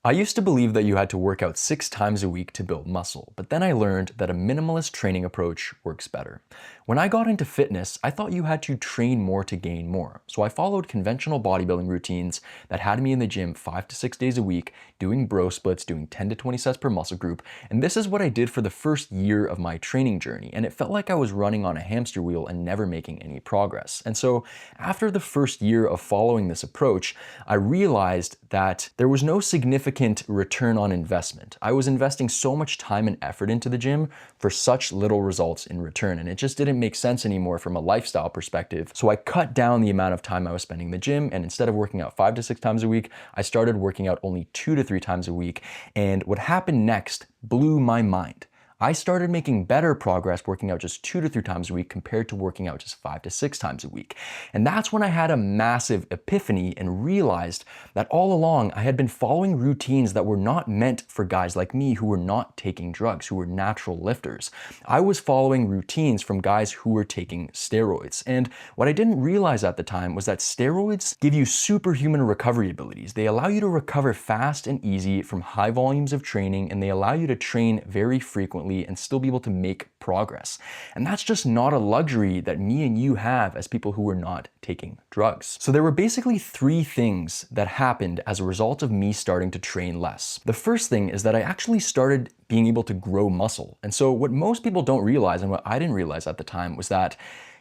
I used to believe that you had to work out 6 times a week to build muscle, but then I learned that a minimalist training approach works better. When I got into fitness, I thought you had to train more to gain more. So I followed conventional bodybuilding routines that had me in the gym 5 to 6 days a week, doing bro splits, doing 10 to 20 sets per muscle group. And this is what I did for the first year of my training journey. And it felt like I was running on a hamster wheel and never making any progress. And so after the first year of following this approach, I realized that there was no significant return on investment. I was investing so much time and effort into the gym for such little results in return, and it just didn't make sense anymore from a lifestyle perspective. So I cut down the amount of time I was spending in the gym, and instead of working out 5 to 6 times a week, I started working out only 2 to 3 times a week. And what happened next blew my mind. I started making better progress working out just 2 to 3 times a week compared to working out just 5 to 6 times a week. And that's when I had a massive epiphany and realized that all along I had been following routines that were not meant for guys like me who were not taking drugs, who were natural lifters. I was following routines from guys who were taking steroids. And what I didn't realize at the time was that steroids give you superhuman recovery abilities. They allow you to recover fast and easy from high volumes of training, and they allow you to train very frequently and still be able to make progress. And that's just not a luxury that me and you have as people who are not taking drugs. So there were basically 3 things that happened as a result of me starting to train less. The first thing is that I actually started being able to grow muscle. And so what most people don't realize, and what I didn't realize at the time, was that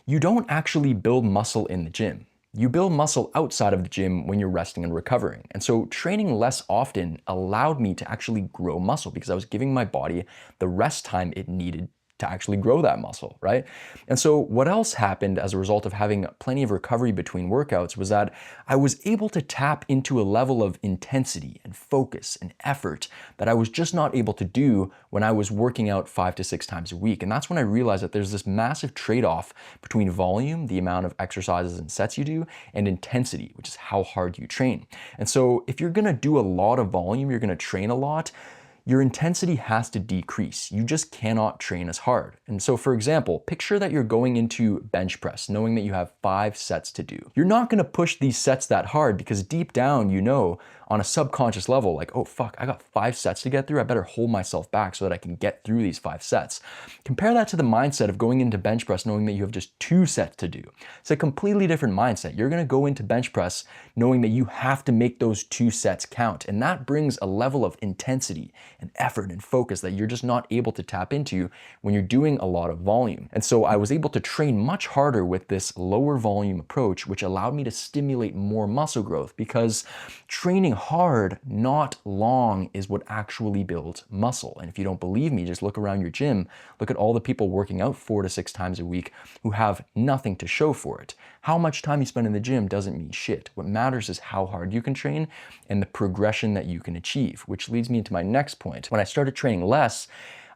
you don't actually build muscle in the gym. You build muscle outside of the gym when you're resting and recovering. And so training less often allowed me to actually grow muscle because I was giving my body the rest time it needed to actually grow that muscle, right? And so what else happened as a result of having plenty of recovery between workouts was that I was able to tap into a level of intensity and focus and effort that I was just not able to do when I was working out 5 to 6 times a week. And that's when I realized that there's this massive trade-off between volume, the amount of exercises and sets you do, and intensity, which is how hard you train. And so if you're gonna do a lot of volume, you're gonna train a lot, your intensity has to decrease. You just cannot train as hard. And so for example, picture that you're going into bench press, knowing that you have 5 sets to do. You're not gonna push these sets that hard because deep down, you know, on a subconscious level, like, oh fuck, I got 5 sets to get through. I better hold myself back so that I can get through these 5 sets. Compare that to the mindset of going into bench press knowing that you have just 2 sets to do. It's a completely different mindset. You're gonna go into bench press knowing that you have to make those 2 sets count. And that brings a level of intensity and effort and focus that you're just not able to tap into when you're doing a lot of volume. And so I was able to train much harder with this lower volume approach, which allowed me to stimulate more muscle growth because training hard, not long, is what actually builds muscle. And if you don't believe me, just look around your gym, look at all the people working out 4 to 6 times a week who have nothing to show for it. How much time you spend in the gym doesn't mean shit. What matters is how hard you can train and the progression that you can achieve, which leads me into my next point. When I started training less,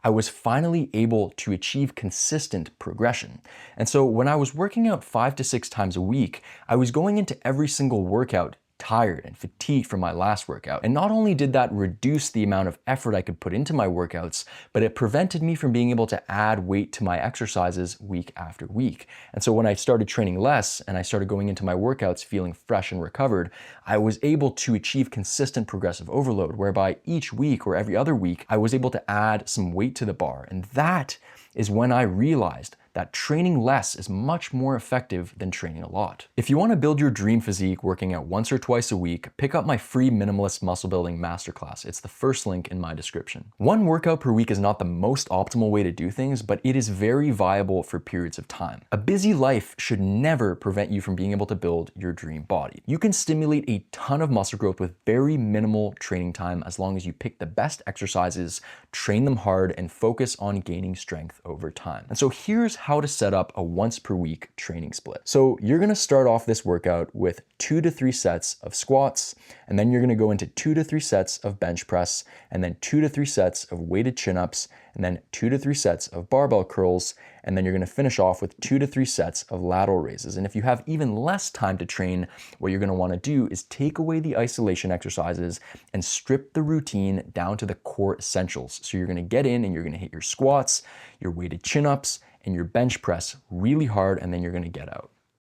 I was finally able to achieve consistent progression. And so when I was working out 5 to 6 times a week, I was going into every single workout tired and fatigued from my last workout. And not only did that reduce the amount of effort I could put into my workouts, but it prevented me from being able to add weight to my exercises week after week. And so when I started training less and I started going into my workouts feeling fresh and recovered, I was able to achieve consistent progressive overload, whereby each week or every other week, I was able to add some weight to the bar. And that is when I realized that training less is much more effective than training a lot. If you want to build your dream physique working out once or twice a week, pick up my free minimalist muscle building masterclass. It's the first link in my description. One workout per week is not the most optimal way to do things, but it is very viable for periods of time. A busy life should never prevent you from being able to build your dream body. You can stimulate a ton of muscle growth with very minimal training time as long as you pick the best exercises, train them hard, and focus on gaining strength over time. And so here's how to set up a once per week training split. So you're gonna start off this workout with 2 to 3 sets of squats, and then you're gonna go into 2 to 3 sets of bench press, and then 2 to 3 sets of weighted chin-ups, and then 2 to 3 sets of barbell curls, and then you're gonna finish off with 2 to 3 sets of lateral raises. And if you have even less time to train, what you're gonna wanna do is take away the isolation exercises and strip the routine down to the core essentials. So you're gonna get in and you're gonna hit your squats, your weighted chin-ups, and your bench press really hard, and then you're gonna get out.